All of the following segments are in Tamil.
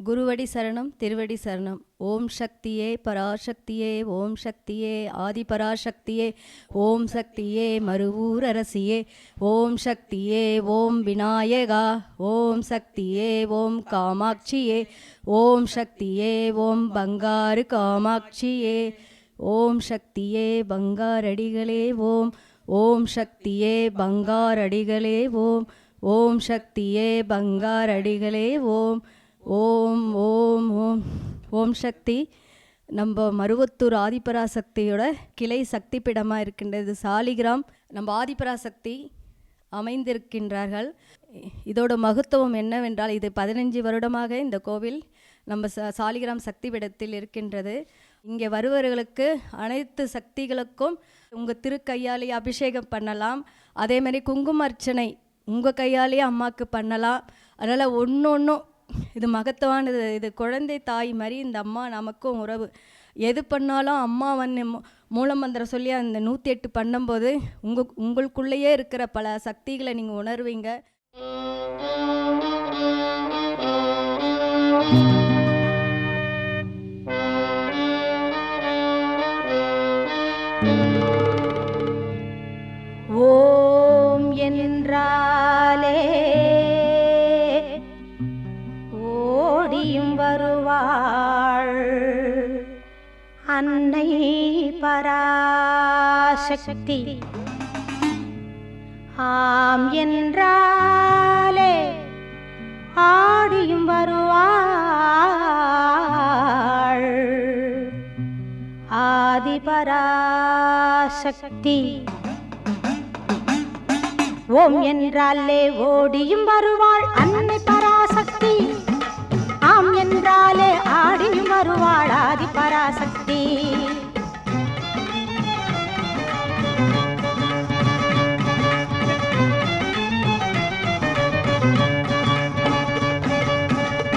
குருவடி சரணம், திருவடி சரணம். ஓம் சக்தியே பராசக்தியே, ஓம் சக்தியே ஆதி பராசக்தியே, ஓம் சக்தியே மருவூர் அரசியே, ஓம் சக்தியே ஓம் விநாயகா, ஓம் சக்தியே ஓம் காமாட்சியே, ஓம் சக்தியே ஓம் பங்காரு காமாட்சியே, ஓம் சக்தியே பங்காரடிகளே ஓம், ஓம் சக்தியே பங்காரடிகளே ஓம், ஓம் சக்தியே பங்காரடிகளே ஓம், ஓம் ஓம் ஓம். ஓம் சக்தி நம்ம மருவத்தூர் ஆதிபராசக்தியோட கிளை சக்தி பீடமாக இருக்கின்றது. சாலிகிராம் நம்ம ஆதிபராசக்தி அமைந்திருக்கின்றார்கள். இதோட மகத்துவம் என்னவென்றால், இது 15 வருடமாக இந்த கோவில் நம்ம சாலிகிராம் சக்தி பீடத்தில் இருக்கின்றது. இங்கே வருபவர்களுக்கு அனைத்து சக்திகளுக்கும் உங்கள் திருக்கையாலே அபிஷேகம் பண்ணலாம். அதேமாதிரி குங்கும அர்ச்சனை உங்கள் கையாலேயே அம்மாவுக்கு பண்ணலாம். அதனால் ஒன்றும் இது மகத்துவானது. இது குழந்தை தாய் மாதிரி இந்த அம்மா நமக்கும் உறவு. எது பண்ணாலும் அம்மா மூலமந்திரம் சொல்லி அந்த 108 பண்ணும்போது உங்களுக்குள்ளேயே இருக்கிற பல சக்திகளை நீங்கள் உணர்வீங்க. ஓம் என்றாலே ஓடியும் வருவாள் அன்னை பராசக்தி. ஆம் என்றாலே ஆடியும் வருவாள் ஆதி பராசக்தி. ஓம் என்றாலே ஓடியும் வருவாள் அன்னை பராசக்தி. ஆம் என்றாலே ஆடியும் வருவாள் ஆதி பராசக்தி.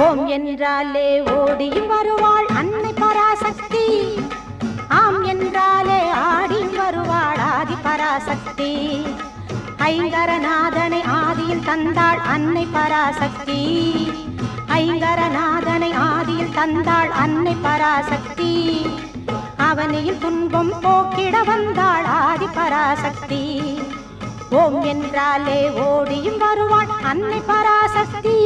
ஓம் என்றாலே ஓடியும் வருவாள் அன்னை பராசக்தி. ஆம் என்றாலே ஆடியும் வருவாள் ஆதி பராசக்தி. ஐங்கரநாதனை ஆதியில் தந்தாள் அன்னை பராசக்தி. ஐங்கரநாதனை ஆதியில் தந்தாள் அன்னை பராசக்தி. அவனியில் துன்பம் போக்கிட வந்தாள் ஆதி பராசக்தி. ஓம் என்றாலே ஓடியும் வருவாள் அன்னை பராசக்தி.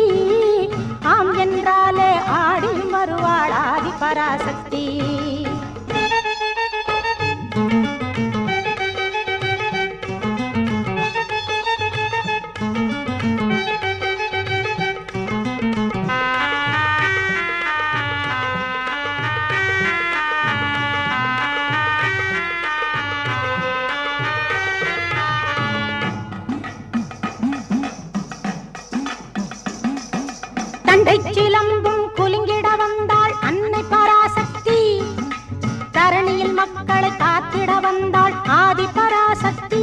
ஆம் என்றாலே ஆடியும் வருவாள் ஆதி பராசக்தி. சிலம்பும் குலுங்கிட வந்தாள் அன்னை பராசக்தி. தரணியில் மக்களை காத்திட வந்தாள் ஆதி பராசக்தி.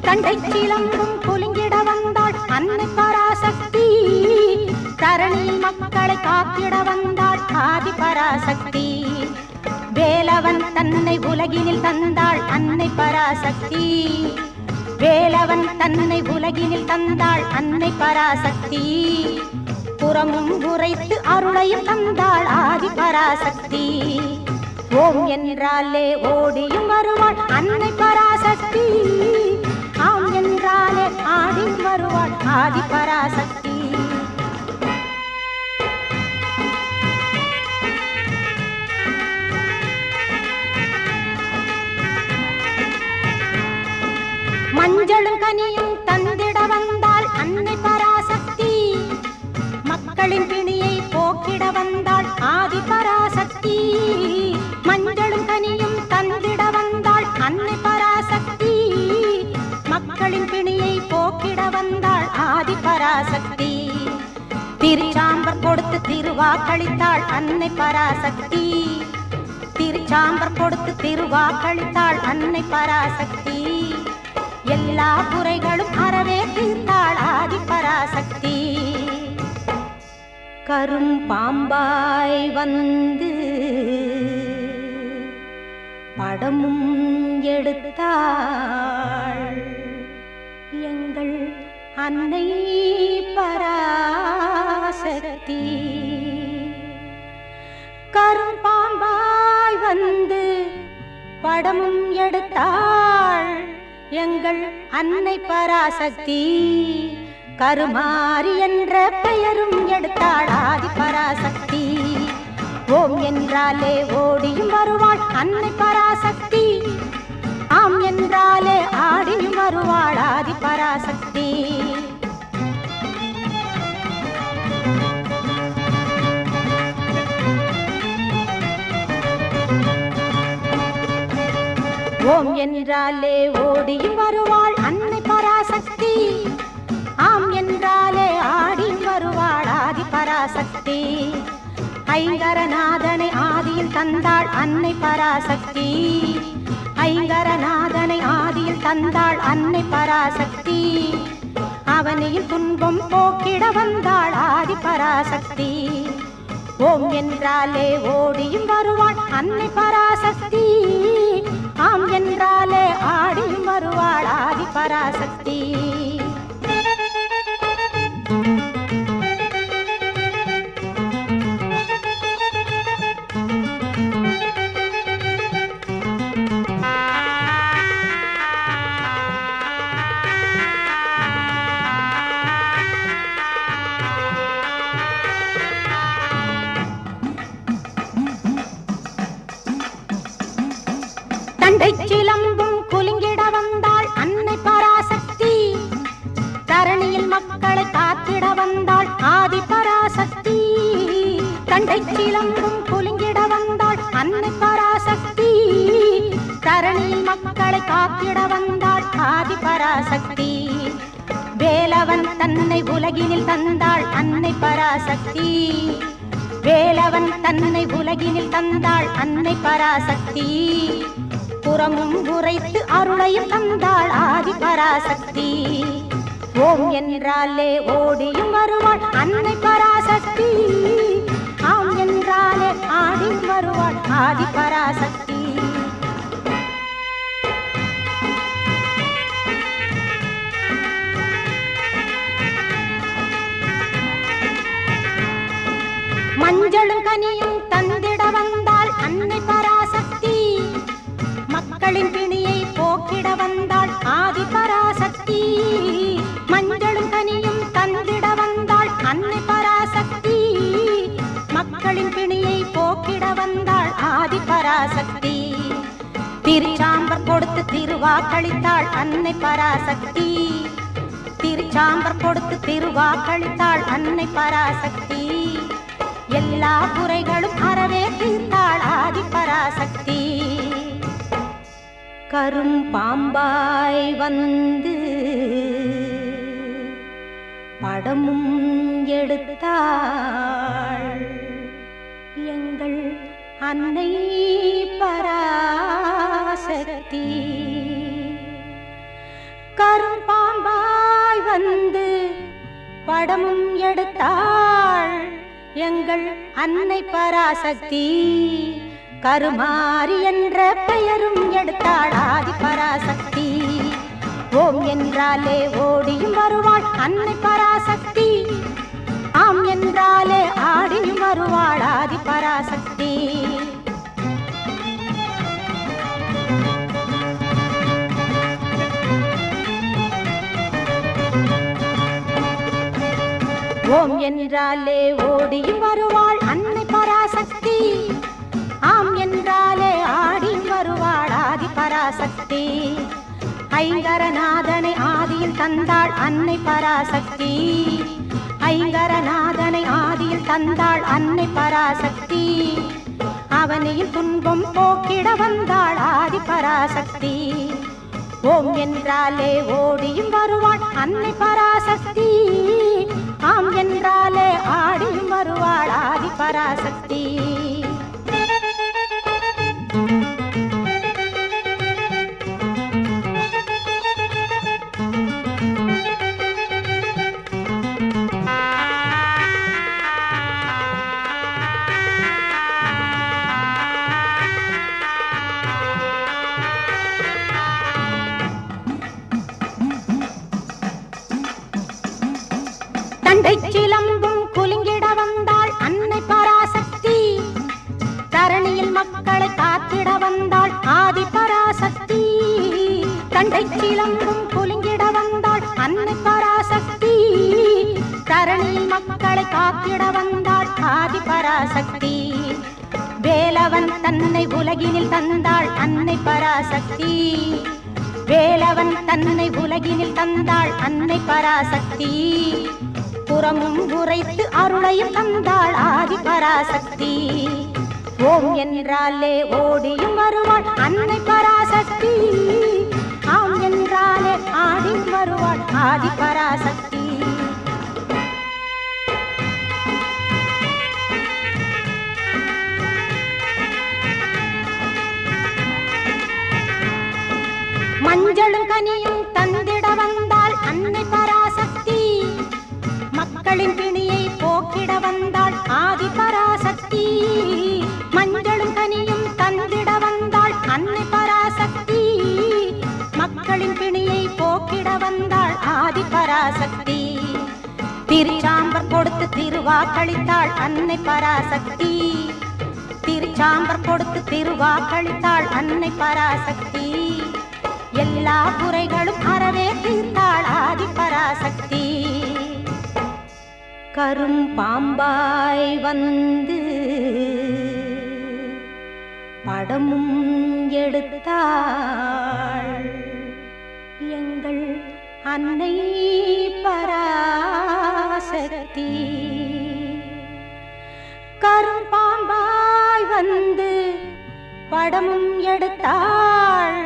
கண்டை சிலம்பும் குலுங்கிட வந்தாள் அன்னை பராசக்தி. தரணியில் மக்களை காத்திட வந்தாள் ஆதி பராசக்தி. வேலவன் தன்னை உலகினில் தந்தாள் அன்னை பராசக்தி. வேலவன் தன்னை உலகினில் தந்தாள் அன்னை பராசக்தி. புறமும் உரைத்து அருளையும் தந்தாள் ஆதி பராசக்தி. ஓம் என்றாலே ஓடியும் வருவாள் அன்னை பராசக்தி. ஆம் என்றாலே ஆடியும் வருவாள் ஆதி பராசக்தி. மஞ்சளும் கனியும் தந்திட வந்தாள் அன்னை பராசக்தி. மக்களின் பிணியை போக்கிட வந்தாள் ஆதி பராசக்தி. மஞ்சளும் கனியும் தந்திட வந்தாள் அன்னை பராசக்தி. மக்களின் பிணியை போக்கிட வந்தாள் ஆதி பராசக்தி. திருச்சாம்பர் கொடுத்து திருவாக்களித்தாள் அன்னை பராசக்தி. திருச்சாம்பர் கொடுத்து திருவாக்களித்தாள் அன்னை பராசக்தி. எல்லா குறைகளும் அறவே தீர்த்தாள் ஆதி பராசக்தி. கரும் பாம்பாய் வந்து படமும் எடுத்தாள் எங்கள் அன்னை பராசக்தி. படமும் எடுத்தாள் எங்கள் அன்னை பராசக்தி. கருமாரி என்ற பெயரும் எடுத்தாள் ஆதி பராசக்தி. ஓம் என்றாலே ஓடியும் வருவாள் அன்னை பராசக்தி. ஆம் என்றாலே ஆடியும் வருவாள் ஆதி பராசக்தி. ஓம் என்றாலே ஓடியும் வருவாள் அன்னை பராசக்தி. ஆம் என்றாலே ஆடியும் வருவாள் ஆதி பராசக்தி. ஐங்கரநாதனை ஆதியில் தந்தாள் அன்னை பராசக்தி. ஐங்கரநாதனை ஆதியில் தந்தாள் அன்னை பராசக்தி. அவனியில் துன்பம் போக்கிட வந்தாள் ஆதி பராசக்தி. ஓம் என்றாலே ஓடியும் வருவாள் அன்னை பராசக்தி. ஆம் என்றாலே ஆடியும் வருவாள் ஆதி பராசக்தி. தண்டை சிலம்பும் குலுங்கிட வந்தாள் அன்னை பராசக்தி. தரணியில் மக்களை காத்திட வந்தாள் ஆதி பராசக்தி. தண்டை சிலம்பும் குலுங்கிட வந்தாள் அன்னை பராசக்தி. தரணியில் மக்களை காத்திட வந்தாள் ஆதி பராசக்தி. வேலவன் தன்னை உலகினில் தந்தாள் அன்னை பராசக்தி. வேலவன் தன்னை உலகினில் தந்தாள் அன்னை பராசக்தி. புறமும் உரைத்து அருளையும் தந்தாள் ஆதி பராசக்தி. ஓம் என்றாலே ஓடியும் வருவாள் அன்னை பராசக்தி. ஆம் என்றாலே ஆடியும் வருவாள் ஆதி பராசக்தி. மஞ்சளும் கனியும் தந்திட வந்தாள் அன்னை பராசக்தி. மக்களின் பிணியை போக்கிட வந்தாள் ஆதி பராசக்தி. மஞ்சளும் கனியும் தந்திட வந்தாள் அன்னை பராசக்தி. மக்களின் பிணியை போக்கிட வந்தாள் ஆதி பராசக்தி. திருச்சாம்பர் கொடுத்து திருவாக்களித்தாள் அன்னை பராசக்தி. திருச்சாம்பர் கொடுத்து திருவாக்களித்தாள் அன்னை பராசக்தி. எல்லா குறைகளும் அறவே தீர்த்தாள் ஆதி பராசக்தி. கரும் பாம்பாய் வந்து படமும் எடுத்தாள் எங்கள் அன்னை பராசக்தி. கரும் பாம்பாய் வந்து படமும் எடுத்தாள் எங்கள் அன்னை பராசக்தி. கருமாரி என்ற பெயரும் எடுத்தாள் ஆதி பராசக்தி. ஓம் என்றாலே ஓடியும் வருவாள் அன்னை பராசக்தி. ஆம் என்றாலே ஆடியும் வருவாள் ஆதி பராசக்தி. ஓம் என்றாலே ஓடியும் வருவாள் அன்னை பராசக்தி. ஆம் என்றாலே ஆடியும் வருவாள் ஆதி பராசக்தி. ஐங்கரநாதனை ஆதியில் தந்தாள் அன்னை பராசக்தி. ஐங்கரநாதனை ஆதியில் தந்தாள் அன்னை பராசக்தி. அவனியில் துன்பம் போக்கிட வந்தாள் ஆதி பராசக்தி. ஓம் என்றாலே ஓடியும் வருவாள் அன்னை பராசக்தி. ஆம் என்றாலே ஆடியும் வருவாள் ஆதி பராசக்தி. தண்டை சிலம்பும் குலுங்கிட வந்தாள் அன்னை பராசக்தி. தரணியில் மக்களை காத்திட வந்தாள் ஆதி பராசக்தி. தண்டை சிலம்பும் குலுங்கிட வந்தாள் அன்னை பராசக்தி. தரணியில் மக்களை காத்திட வந்தாள் ஆதி பராசக்தி. வேலவன் தன்னை உலகினில் தந்தாள் அன்னை பராசக்தி. வேலவன் தன்னை உலகினில் தந்தாள் அன்னை பராசக்தி. புறமும் உரைத்து அருளையும் தந்தாள் ஆதி பராசக்தி. ஓம் என்றாலே ஓடியும் வருவாள் அன்னை பராசக்தி. ஆம் என்றாலே ஆடியும் வருவாள் ஆதி பராசக்தி. மஞ்சளும் கனியும் தந்திட வந்தாள் அன்னை பராசக்தி. மக்களின் பிணியை போக்கிட வந்தாள் ஆதி பராசக்தி. மஞ்சளும் கனியும் தந்திட வந்தாள் அன்னை பராசக்தி. மக்களின் பிணியை போக்கிட வந்தாள் ஆதி பராசக்தி. திருச்சாம்பர் கொடுத்து திருவாக்களித்தாள் அன்னை பராசக்தி. திருச்சாம்பர் கொடுத்து திருவாக்களித்தாள் அன்னை பராசக்தி. எல்லா குறைகளும் அறவே தீர்த்தாள் ஆதி பராசக்தி. கரும் பாம்பாய் வந்து படமும் எடுத்தாள் எங்கள் அன்னை பராசக்தி. கரும் பாம்பாய் வந்து படமும் எடுத்தாள்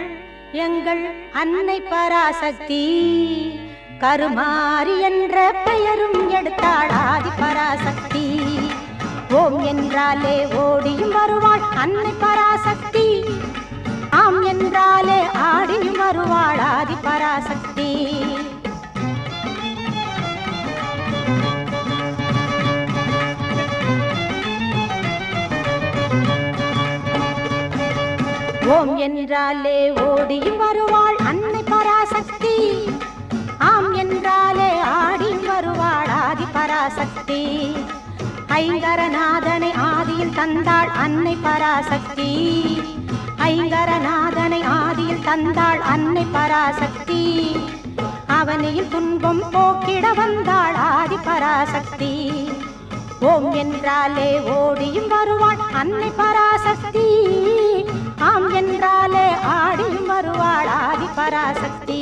எங்கள் அன்னை பராசக்தி. கருமாரி என்ற பெயரும் எடுத்தாள் ஆதி பராசக்தி. ஓம் என்றாலே ஓடியும் வருவாள் அன்னை பராசக்தி. ஆம் என்றாலே ஆடியும் வருவாள் ஆதி பராசக்தி. ஓம் என்றாலே ஓடியும் வருவாள் அன்னை பராசக்தி. ஆம் என்றாலே ஆடியும் வருவாள் ஆதி பராசக்தி. ஐங்கரநாதனை ஆதியில் தந்தாள் அன்னை பராசக்தி. ஐங்கரநாதனை ஆதியில் தந்தாள் அன்னை பராசக்தி. அவனியில் துன்பம் போக்கிட வந்தாள் ஆதி பராசக்தி. ஓம் என்றாலே ஓடியும் வருவாள் அன்னை பராசக்தி. ஆம் என்றாலே ஆடியும் வருவாள் ஆதி பராசக்தி.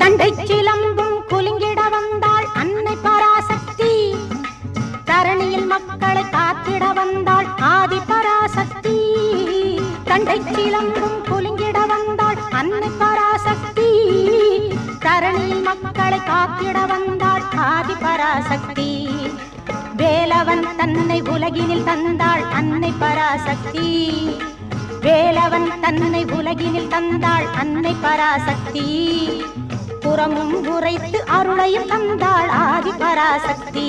தண்டை சிலம்பும் குலுங்கிட வந்தாள் அன்னை பராசக்தி. தரணியில் மக்களை காத்திட வந்தாள் ஆதி பராசக்தி. தண்டை சிலம்பும் குலுங்கிட வந்தாள் அன்னை பராசக்தி. தரணியில் மக்களை காத்திட வந்தாள் ஆதி பராசக்தி. வேலவன் தன்னை உலகினில் தந்தாள் அன்னை பராசக்தி. வேலவன் தன்னை உலகினில் தந்தாள் அன்னை பராசக்தி. புறமும் உரைத்து அருளையும் தந்தாள் ஆதி பராசக்தி.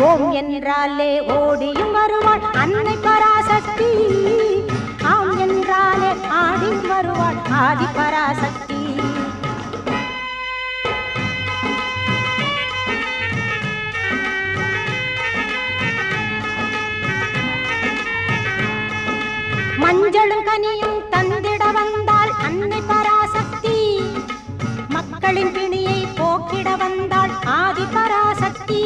ஓம் என்றாலே ஓடியும் வருவாள் அன்னை பராசக்தி. ஆம் என்றாலே ஆடியும் வருவாள் ஆதி பராசக்தி. மஞ்சளும் கனியும் தந்திட வந்தாள் அன்னை பராசக்தி. மக்களின் பிணியை போக்கிட வந்தாள் ஆதி பராசக்தி.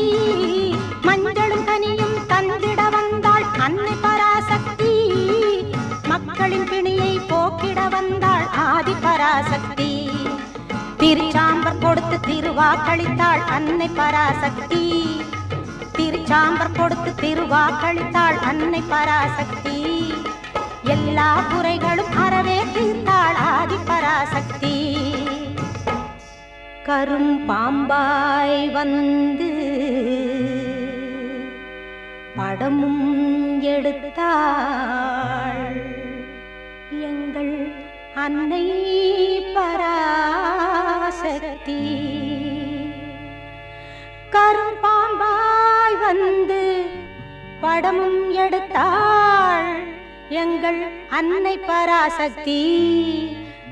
மஞ்சளும் கனியும் தந்திட வந்தாள் அன்னை பராசக்தி. மக்களின் பிணியை போக்கிட வந்தாள் ஆதி பராசக்தி. திருச்சாம்பர் கொடுத்து திருவாக்களித்தாள் அன்னை பராசக்தி. திருச்சாம்பர் கொடுத்து திருவாக்களித்தாள் அன்னை பராசக்தி. எல்லா குறைகளும் அறவே தீர்த்தாள் ஆதி பராசக்தி. கரும் பாம்பாய் வந்து படமும் எடுத்தாள் எங்கள் அன்னை பராசக்தி. கரும் படமும் எடுத்தாள் எங்கள் அன்னை பராசக்தி.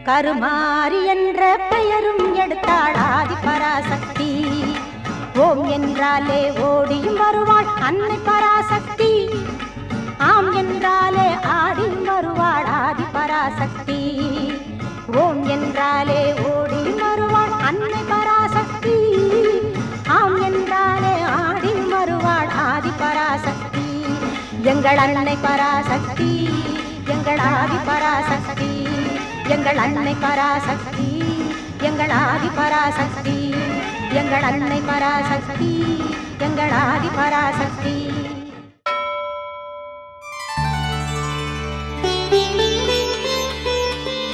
கருமாரி என்ற பெயரும் எடுத்தாள் ஆதி பராசக்தி. ஓம் என்றாலே ஓடியும் வருவாள் அன்னை பராசக்தி. ஆம் என்றாலே ஆடியும் வருவாள் ஆதி பராசக்தி. ஓம் என்றாலே ஓடியும் வருவாள் அன்னை பராசக்தி. ஆம் என்றாலே ஆடியும் வருவாள் ஆதி பராசக்தி. எங்கள் அன்னை பராசக்தி, எங்கள் ஆதி பராசக்தி, எங்கள் அன்னை பராசக்தி, எங்கள் ஆதி பராசக்தி, எங்கள் அன்னை பராசக்தி, எங்கள் ஆதி பராசக்தி.